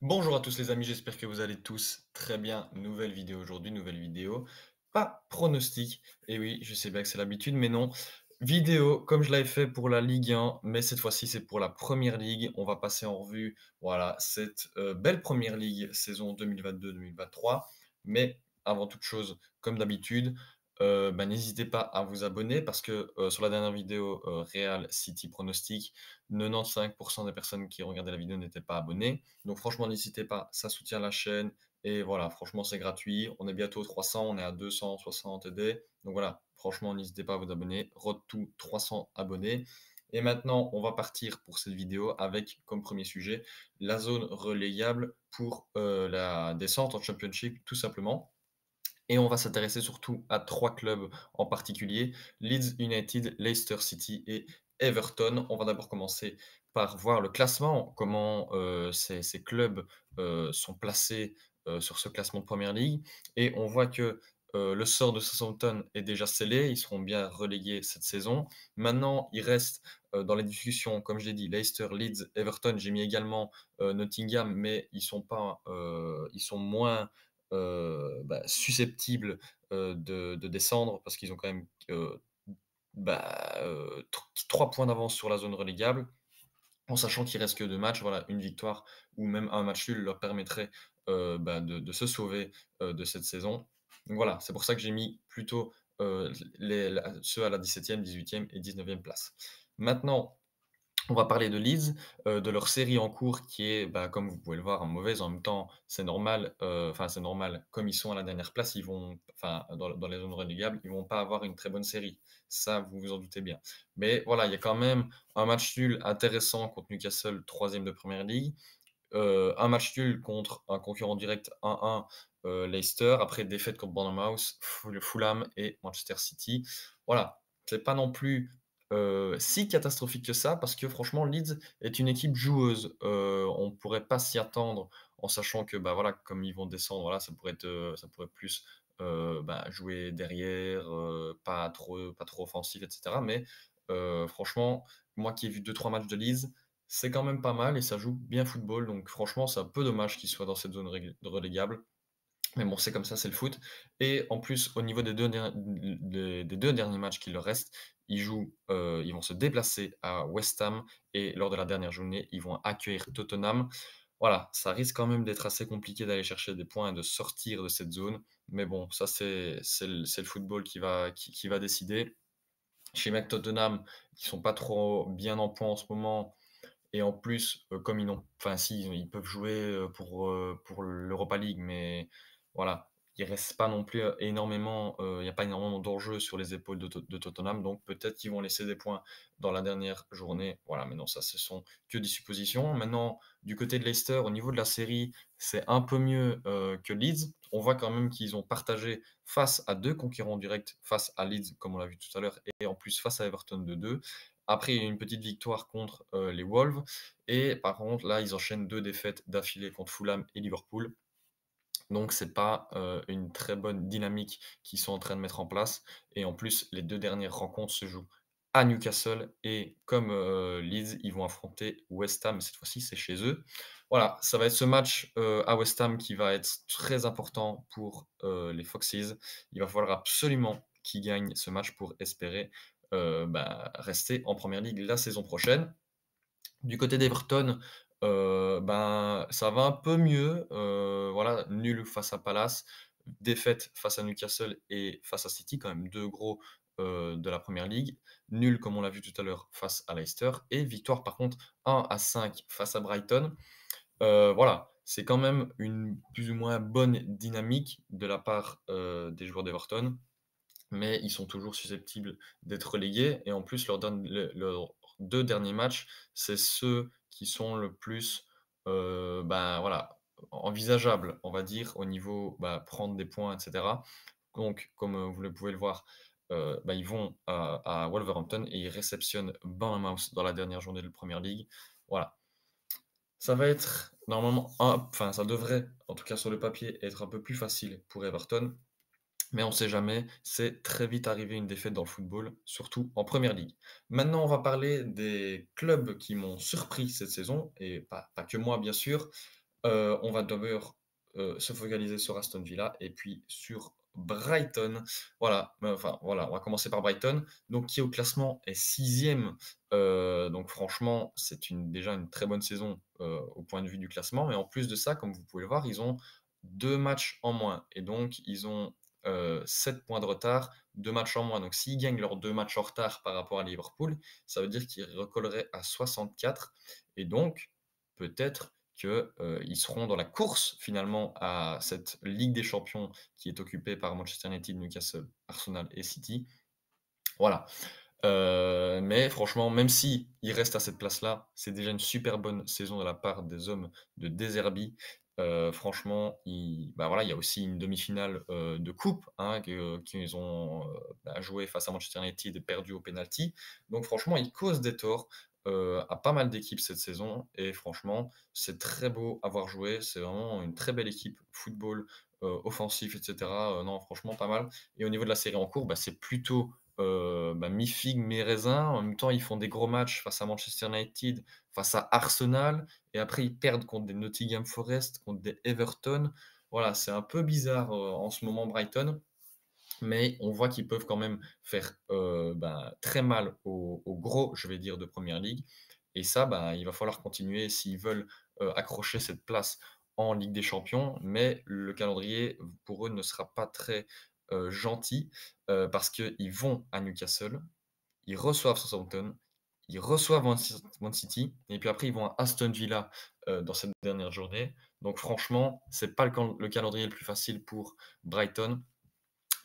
Bonjour à tous les amis, j'espère que vous allez tous très bien. Nouvelle vidéo aujourd'hui, nouvelle vidéo. Pas pronostic, et oui, je sais bien que c'est l'habitude, mais non. Vidéo comme je l'avais fait pour la Ligue 1, mais cette fois-ci c'est pour la Première Ligue. On va passer en revue, voilà, cette belle Première Ligue saison 2022-2023. Mais avant toute chose, comme d'habitude, n'hésitez pas à vous abonner parce que sur la dernière vidéo Real City pronostic, 95% des personnes qui regardaient la vidéo n'étaient pas abonnées. Donc franchement, n'hésitez pas, ça soutient la chaîne et voilà, franchement, c'est gratuit. On est bientôt 300, on est à 260 des. Donc voilà, franchement, n'hésitez pas à vous abonner. Road to 300 abonnés. Et maintenant, on va partir pour cette vidéo avec comme premier sujet la zone relégable pour la descente en Championship, tout simplement. Et on va s'intéresser surtout à 3 clubs en particulier, Leeds United, Leicester City et Everton. On va d'abord commencer par voir le classement, comment, ces clubs, sont placés, sur ce classement de Premier League et on voit que, le sort de Southampton est déjà scellé, ils seront bien relégués cette saison. Maintenant, il reste, dans les discussions, comme je l'ai dit, Leicester, Leeds, Everton. J'ai mis également, Nottingham, mais ils sont moins susceptibles, de descendre parce qu'ils ont quand même, tr 3 points d'avance sur la zone relégable, en sachant qu'il reste que 2 matchs. Voilà, une victoire ou même un match nul leur permettrait, de se sauver, de cette saison. Donc voilà, c'est pour ça que j'ai mis plutôt, ceux à la 17e, 18e et 19e place. Maintenant, on va parler de Leeds, de leur série en cours qui est, comme vous pouvez le voir, mauvaise. En même temps, c'est normal, enfin, c'est normal. Comme ils sont à la dernière place, ils vont enfin, dans les zones relégables, ils vont pas avoir une très bonne série. Ça, vous vous en doutez bien. Mais voilà, il y a quand même un match nul intéressant contre Newcastle, 3e de Première Ligue. Un match nul contre un concurrent direct 1-1, Leicester. Après défaite contre Bournemouth, Fulham et Manchester City. Voilà, c'est pas non plus, si catastrophique que ça parce que franchement Leeds est une équipe joueuse. On pourrait pas s'y attendre en sachant que, voilà, comme ils vont descendre, voilà, ça pourrait plus, jouer derrière, pas trop offensif et cetera. Mais, franchement, moi qui ai vu 2-3 matchs de Leeds, c'est quand même pas mal et ça joue bien football, donc franchement, c'est un peu dommage qu'ils soient dans cette zone relégable. Mais bon, c'est comme ça, c'est le foot. Et en plus, au niveau des 2 derniers matchs qui leur restent, ils vont se déplacer à West Ham et lors de la dernière journée, ils vont accueillir Tottenham. Voilà, ça risque quand même d'être assez compliqué d'aller chercher des points et de sortir de cette zone. Mais bon, ça, c'est le football qui va décider. Chez Tottenham, ils sont pas trop bien en point en ce moment et en plus, comme ils n'ont enfin si, ils peuvent jouer, pour l'Europa League, mais voilà, il reste pas non plus, énormément, il y a pas énormément d'enjeux sur les épaules de Tottenham, donc peut-être qu'ils vont laisser des points dans la dernière journée. Voilà, mais non, ça, ce sont que des suppositions. Maintenant, du côté de Leicester, au niveau de la série, c'est un peu mieux, que Leeds. On voit quand même qu'ils ont partagé face à 2 concurrents directs, face à Leeds, comme on l'a vu tout à l'heure et en plus face à Everton de 2. Après, il y a eu une petite victoire contre, les Wolves et par contre, là, ils enchaînent 2 défaites d'affilée contre Fulham et Liverpool. Donc c'est pas, une très bonne dynamique qu'ils sont en train de mettre en place et en plus, les 2 dernières rencontres se jouent à Newcastle et comme, Leeds, ils vont affronter West Ham, cette fois-ci, c'est chez eux. Voilà, ça va être ce match, à West Ham qui va être très important pour, les Foxes. Il va falloir absolument qu'ils gagnent ce match pour espérer, rester en Premier League la saison prochaine. Du côté d'Everton, ça va un peu mieux, voilà, nul face à Palace, défaite face à Newcastle et face à City, quand même 2 gros, de la Première Ligue. Nul, comme on l'a vu tout à l'heure, face à Leicester et victoire par contre 1-5 face à Brighton. Voilà, c'est quand même une plus ou moins bonne dynamique de la part, des joueurs d'Everton, mais ils sont toujours susceptibles d'être relégués et en plus leurs 2 derniers matchs, c'est ceux qui sont le plus, voilà, envisageables, on va dire, au niveau, prendre des points et cetera. Donc comme, vous le pouvez le voir, ils vont à Wolverhampton et ils réceptionnent Bournemouth dans la dernière journée de Premier League. Voilà, ça va être normalement enfin ça devrait, en tout cas sur le papier, être un peu plus facile pour Everton. Mais on ne sait jamais, c'est très vite arrivé une défaite dans le football, surtout en Première Ligue. Maintenant, on va parler des clubs qui m'ont surpris cette saison et pas que moi bien sûr. On va d'abord, se focaliser sur Aston Villa et puis sur Brighton. Voilà, enfin, voilà, on va commencer par Brighton, donc qui au classement est 6e. Donc franchement, c'est déjà une très bonne saison, au point de vue du classement. Mais en plus de ça, comme vous pouvez le voir, ils ont 2 matchs en moins et donc ils ont, 7 points de retard, 2 matchs en moins. Donc s'ils gagnent leurs 2 matchs en retard par rapport à Liverpool, ça veut dire qu'ils recolleraient à 64 et donc peut-être que, ils seront dans la course finalement à cette Ligue des champions qui est occupée par Manchester United, Newcastle, Arsenal et City. Voilà, mais franchement, même si il reste à cette place-là, c'est déjà une super bonne saison de la part des hommes de De Zerbi. Franchement, voilà, il y a aussi une demi-finale, de coupe, hein, qu'ils ont, joué face à Manchester United et perdu au penalty. Donc franchement, ils causent des torts, à pas mal d'équipes cette saison et franchement, c'est très beau à voir jouer. C'est vraiment une très belle équipe football, offensif et cetera. Non, franchement pas mal et au niveau de la série en cours, c'est plutôt mi-figue, mi-raisin. En même temps, ils font des gros matchs face à Manchester United, face à Arsenal et après ils perdent contre des Nottingham Forest, contre des Everton. Voilà, c'est un peu bizarre, en ce moment Brighton, mais on voit qu'ils peuvent quand même faire, très mal aux gros, je vais dire, de Premier League et ça, il va falloir continuer s'ils veulent, accrocher cette place en Ligue des Champions. Mais le calendrier, pour eux, ne sera pas très, gentil, parce qu'ils vont à Newcastle, ils reçoivent Southampton, ils reçoivent Man City et puis après ils vont à Aston Villa, dans cette dernière journée. Donc franchement, c'est pas le calendrier le plus facile pour Brighton.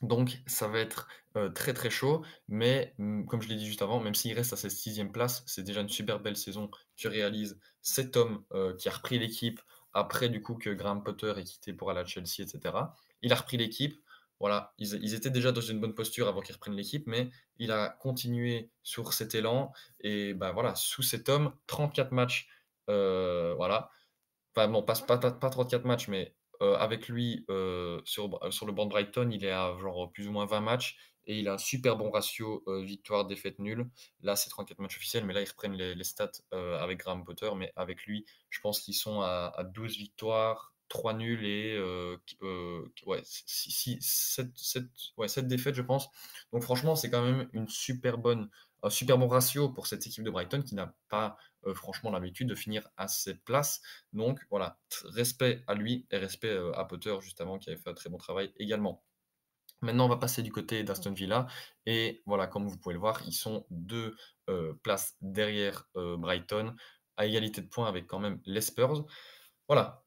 Donc ça va être, très, très chaud, mais comme je l'ai dit juste avant, même s'il reste à cette 6e place, c'est déjà une super belle saison que réalise cet homme, qui a repris l'équipe après du coup que Graham Potter ait quitté pour aller à Chelsea et cetera. Il a repris l'équipe, voilà, ils étaient déjà dans une bonne posture avant qu'il reprenne l'équipe, mais il a continué sur cet élan et voilà, sous cet homme, 34 matchs, voilà, enfin non, pas 34 matchs, mais, avec lui, sur le banc de Brighton, il est à genre plus ou moins 20 matchs et il a un super bon ratio, victoire, défaite, nul. Là, c'est 34 matchs officiels, mais là, ils reprennent les stats, avec Graham Potter, mais avec lui, je pense qu'ils sont à 12 victoires, 3 nuls et ouais, 7 défaites, je pense. Donc franchement, c'est quand même un super bon ratio pour cette équipe de Brighton qui n'a pas, franchement l'habitude de finir à cette place. Donc voilà, respect à lui et respect, à Potter juste avant qui avait fait un très bon travail également. Maintenant, on va passer du côté d'Aston Villa et voilà, comme vous pouvez le voir, ils sont 2 places derrière, Brighton, à égalité de points avec quand même les Spurs. Voilà,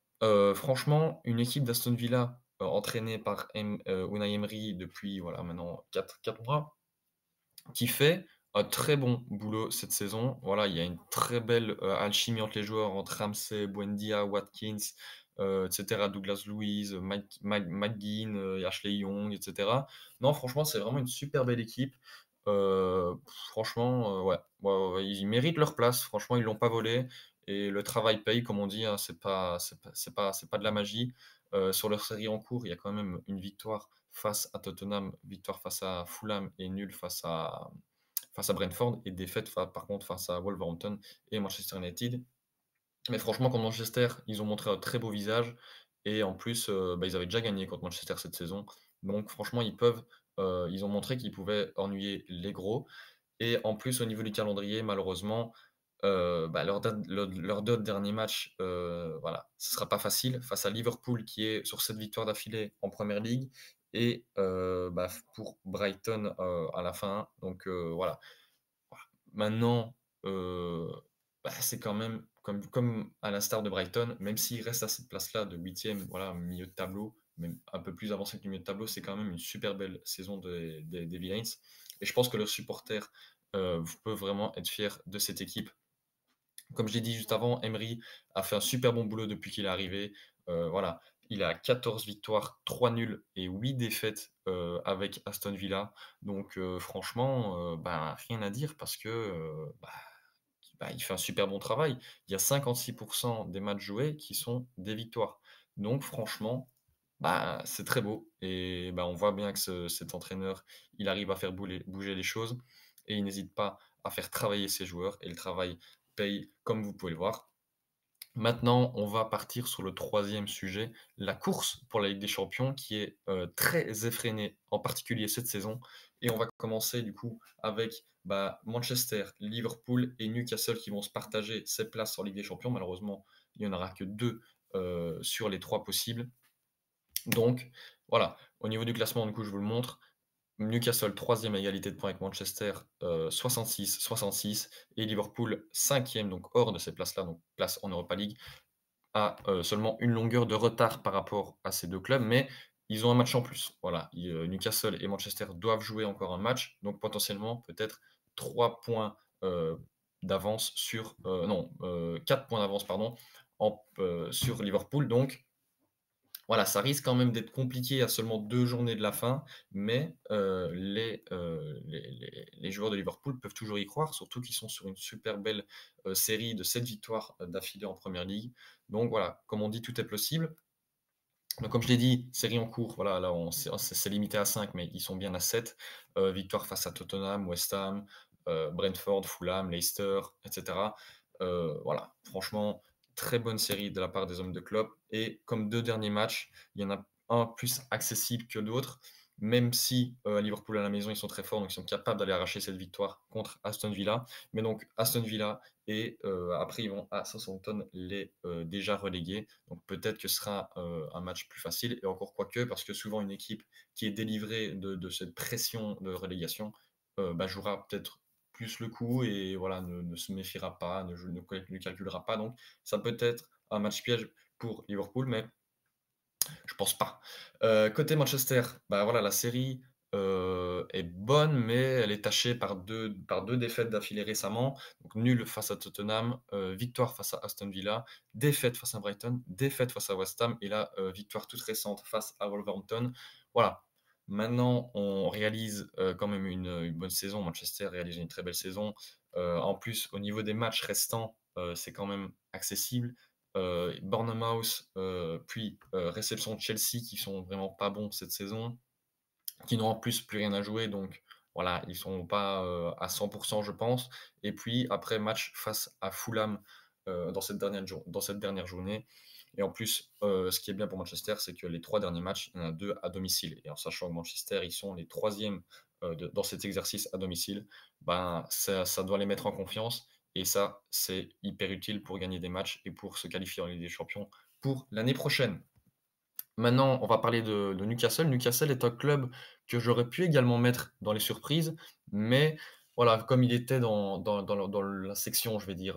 franchement, une équipe d'Aston Villa, entraînée par Unai Emery depuis voilà maintenant 4 mois, qui fait un très bon boulot cette saison. Voilà, il y a une très belle, alchimie entre les joueurs, entre Ramsey, Buendia, Watkins, et cetera, Douglas Luiz, McGinn, Ashley Young et cetera. Non, franchement, c'est vraiment une super belle équipe. Franchement, ouais, ils méritent leur place. Franchement, ils l'ont pas volée et le travail paye, comme on dit, hein. C'est pas de la magie. Sur leur série en cours, il y a quand même une victoire face à Tottenham, victoire face à Fulham et nul face à Brentford et défaite par contre face à Wolverhampton et Manchester United. Mais franchement, contre Manchester, ils ont montré un très beau visage et en plus, ils avaient déjà gagné contre Manchester cette saison. Donc franchement, ils ont montré qu'ils pouvaient ennuyer les gros et en plus, au niveau du calendrier, malheureusement, leurs 2 derniers matchs, voilà, ce sera pas facile face à Liverpool qui est sur 7 victoires d'affilée en Premier League et pour Brighton, à la fin. Donc voilà. Maintenant, c'est quand même comme à l'instar de Brighton, même s'il reste à cette place-là de 8e, voilà, milieu de tableau, même un peu plus avancé que le milieu de tableau, c'est quand même une super belle saison des Villains et je pense que leurs supporters, peuvent vraiment être fiers de cette équipe. Comme je l'ai dit juste avant, Emery a fait un super bon boulot depuis qu'il est arrivé. Voilà, il a 14 victoires, 3 nuls et 8 défaites, avec Aston Villa. Donc franchement, rien à dire parce que, il fait un super bon travail. Il y a 56 des matchs joués qui sont des victoires. Donc franchement, c'est très beau et on voit bien que cet entraîneur, il arrive à faire bouger les choses et il n'hésite pas à faire travailler ses joueurs et le travail paye comme vous pouvez le voir. Maintenant, on va partir sur le troisième sujet, la course pour la Ligue des Champions qui est, très effrénée, en particulier cette saison et on va commencer du coup avec, bah, Manchester, Liverpool et Newcastle qui vont se partager ces places en Ligue des Champions. Malheureusement, il n'y en aura que 2 sur les 3 possibles. Donc voilà, au niveau du classement, du coup, je vous le montre. Newcastle troisième à égalité de points avec Manchester, 66-66 et Liverpool cinquième donc hors de ces places-là, donc place en Europa League à, seulement une longueur de retard par rapport à ces 2 clubs, mais ils ont un match en plus. Voilà, Newcastle et Manchester doivent jouer encore un match, donc potentiellement peut-être 3 points, d'avance sur, non, 4 points d'avance pardon, sur Liverpool donc voilà, ça risque quand même d'être compliqué à seulement 2 journées de la fin, mais les joueurs de Liverpool peuvent toujours y croire, surtout qu'ils sont sur une super belle, série de 7 victoires, d'affilée en Premier League. Donc voilà, comme on dit, tout est possible. Donc comme je l'ai dit, série en cours, voilà, là on c'est limité à 5, mais ils sont bien à 7. Victoire face à Tottenham, West Ham, Brentford, Fulham, Leicester et cetera. Voilà, franchement, très bonne série de la part des hommes de Klopp et comme 2 derniers matchs, il y en a un plus accessible que d'autres, même si, à Liverpool à la maison, ils sont très forts, donc ils sont capables d'aller arracher cette victoire contre Aston Villa. Mais donc Aston Villa et après ils vont à Southampton, les, déjà relégués. Donc peut-être que ce sera, un match plus facile et encore quoique, parce que souvent une équipe qui est délivrée de cette pression de relégation, bah, jouera peut-être plus le coup et voilà, ne se méfiera pas, ne calculera pas. Donc ça peut être un match piège pour Liverpool, mais je pense pas. Côté Manchester, bah, voilà, la série, est bonne, mais elle est tachée par 2 défaites d'affilée récemment. Donc nul face à Tottenham, victoire face à Aston Villa, défaite face à Brighton, défaite face à West Ham et là, victoire toute récente face à Wolverhampton. Voilà. Maintenant, on réalise, quand même une bonne saison. Manchester réalise une très belle saison. En plus, au niveau des matchs restants, c'est quand même accessible. Bournemouth, puis, réception de Chelsea qui sont vraiment pas bons cette saison, qui n'ont en plus plus rien à jouer donc voilà, ils sont pas, à 100 je pense et puis après match face à Fulham, dans cette dernière journée et en plus, ce qui est bien pour Manchester, c'est que les 3 derniers matchs, il y en a 2 à domicile et en sachant que Manchester, ils sont les 3e, dans cet exercice à domicile, ben, ça doit les mettre en confiance et ça, c'est hyper utile pour gagner des matchs et pour se qualifier en Ligue des Champions pour l'année prochaine. Maintenant, on va parler de Newcastle. Newcastle est un club que j'aurais pu également mettre dans les surprises, mais voilà, comme il était dans la section, je vais dire,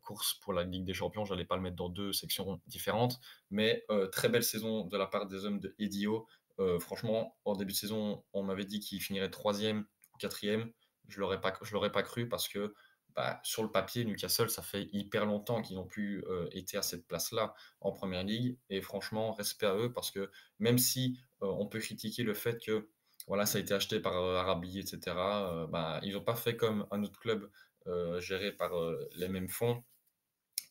course pour la Ligue des Champions, j'allais pas le mettre dans 2 sections différentes, mais très belle saison de la part des hommes de Eddie Howe. Franchement, en début de saison, on m'avait dit qu'il finirait 3e ou 4e. Je l'aurais pas cru parce que, bah, sur le papier, Newcastle, ça fait hyper longtemps qu'ils n'ont plus, été à cette place-là en Première Ligue et franchement, respect à eux parce que même si, on peut critiquer le fait que, voilà, ça a été acheté par, Arabi et cetera, bah, ils ont pas fait comme un autre club, géré par, les mêmes fonds.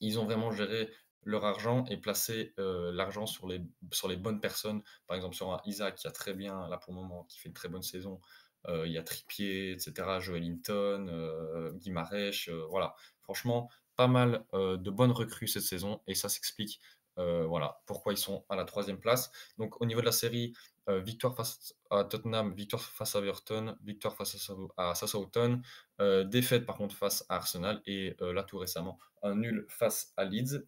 Ils ont vraiment géré leur argent et placé, l'argent sur les bonnes personnes. Par exemple, sur un Isaac qui a très bien là pour le moment, qui fait une très bonne saison. Il y a Trippier et cetera, Joelinton, Guimarães, voilà. Franchement, pas mal, de bonnes recrues cette saison et ça s'explique, voilà, pourquoi ils sont à la troisième place. Donc au niveau de la série, victoire face à Tottenham, victoire face à Everton, victoire face à Southampton, défaite par contre face à Arsenal et là tout récemment, un nul face à Leeds.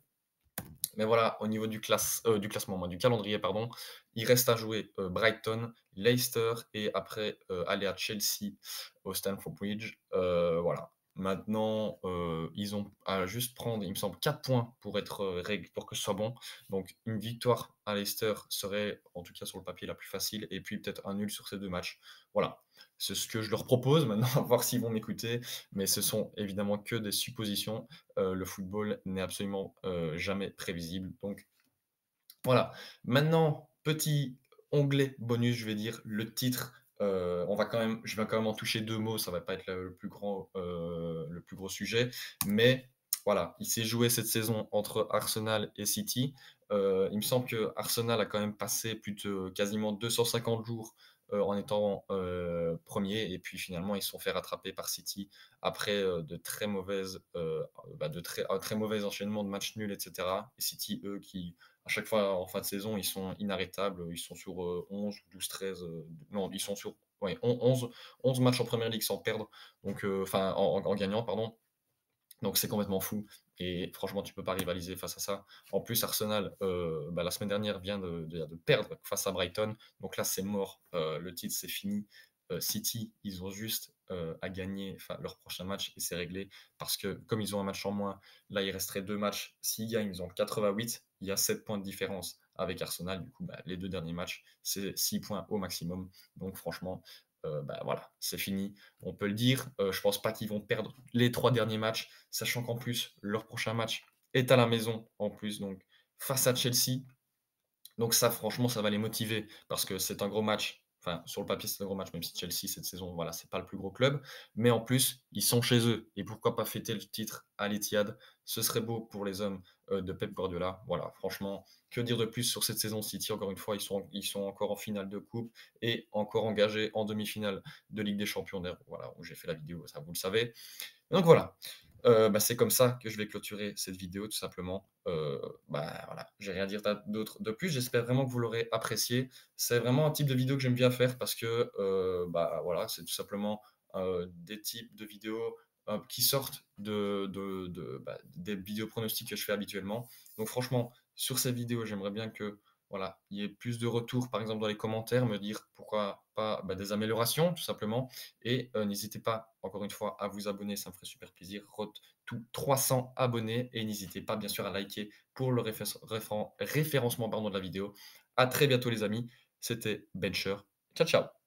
Mais voilà, au niveau du classement, moi, du calendrier, pardon, il reste à jouer Brighton, Leicester et après aller à Chelsea au Stamford Bridge. Voilà. Maintenant, ils ont à juste prendre, il me semble, 4 points pour être pour que ce soit bon. Donc, une victoire à Leicester serait, en tout cas sur le papier, la plus facile. Et puis peut-être un nul sur ces 2 matchs. Voilà. C'est ce que je leur propose. Maintenant, à voir s'ils vont m'écouter. Mais ce sont évidemment que des suppositions. Le football n'est absolument, jamais prévisible, donc voilà. Maintenant, petit onglet bonus, je vais dire le titre, je vais quand même en toucher 2 mots, ça va pas être le plus gros sujet, mais voilà, il s'est joué cette saison entre Arsenal et City. Il me semble que Arsenal a quand même passé plus de quasiment 250 jours, en étant, 1 et puis finalement ils se sont fait rattraper par City après, de très mauvaises, de très un très mauvais enchaînement de matchs nuls et cetera et City, eux, qui à chaque fois en fin de saison, ils sont inarrêtables, ils sont sur, 11 ou 12-13, non, ils sont sur ouais, 11 matchs en Premier League sans perdre, donc enfin en gagnant pardon, donc c'est complètement fou et franchement, tu peux pas rivaliser face à ça. En plus, Arsenal, la semaine dernière vient de perdre face à Brighton, donc là, c'est mort, le titre, c'est fini. City, ils ont juste, à gagner enfin leur prochain match et c'est réglé parce que comme ils ont un match en moins, là, il resterait 2 matchs. S'ils gagnent, ils ont 88, il y a 7 points de différence avec Arsenal. Du coup, les 2 derniers matchs, c'est 6 points au maximum. Donc franchement, voilà, c'est fini. On peut le dire, je pense pas qu'ils vont perdre les 3 derniers matchs, sachant qu'en plus, leur prochain match est à la maison en plus, donc face à Chelsea. Donc ça, franchement, ça va les motiver parce que c'est un gros match. Enfin, sur le papier, c'est un gros match, même si Chelsea, cette saison, voilà, c'est pas le plus gros club. Mais en plus, ils sont chez eux. Et pourquoi pas fêter le titre à l'Etihad? Ce serait beau pour les hommes de Pep Guardiola. Voilà, franchement, que dire de plus sur cette saison City? Encore une fois, ils sont encore en finale de coupe et encore engagés en demi-finale de Ligue des Champions. D'ailleurs, voilà, où j'ai fait la vidéo, ça vous le savez. Donc voilà, c'est comme ça que je vais clôturer cette vidéo tout simplement. Voilà, j'ai rien à dire d'autre de plus. J'espère vraiment que vous l'aurez apprécié. C'est vraiment un type de vidéo que j'aime bien faire parce que, voilà, c'est tout simplement, des types de vidéos, qui sortent des vidéos pronostics que je fais habituellement. Donc franchement, sur ces vidéos, j'aimerais bien que, voilà, il y ait plus de retours, par exemple dans les commentaires, me dire pourquoi pas, des améliorations tout simplement et n'hésitez pas, encore une fois, à vous abonner, ça me ferait super plaisir. Tout 300 abonnés et n'hésitez pas, bien sûr, à liker pour le référencement pardon, de la vidéo. À très bientôt les amis, c'était Bencher. Ciao, ciao.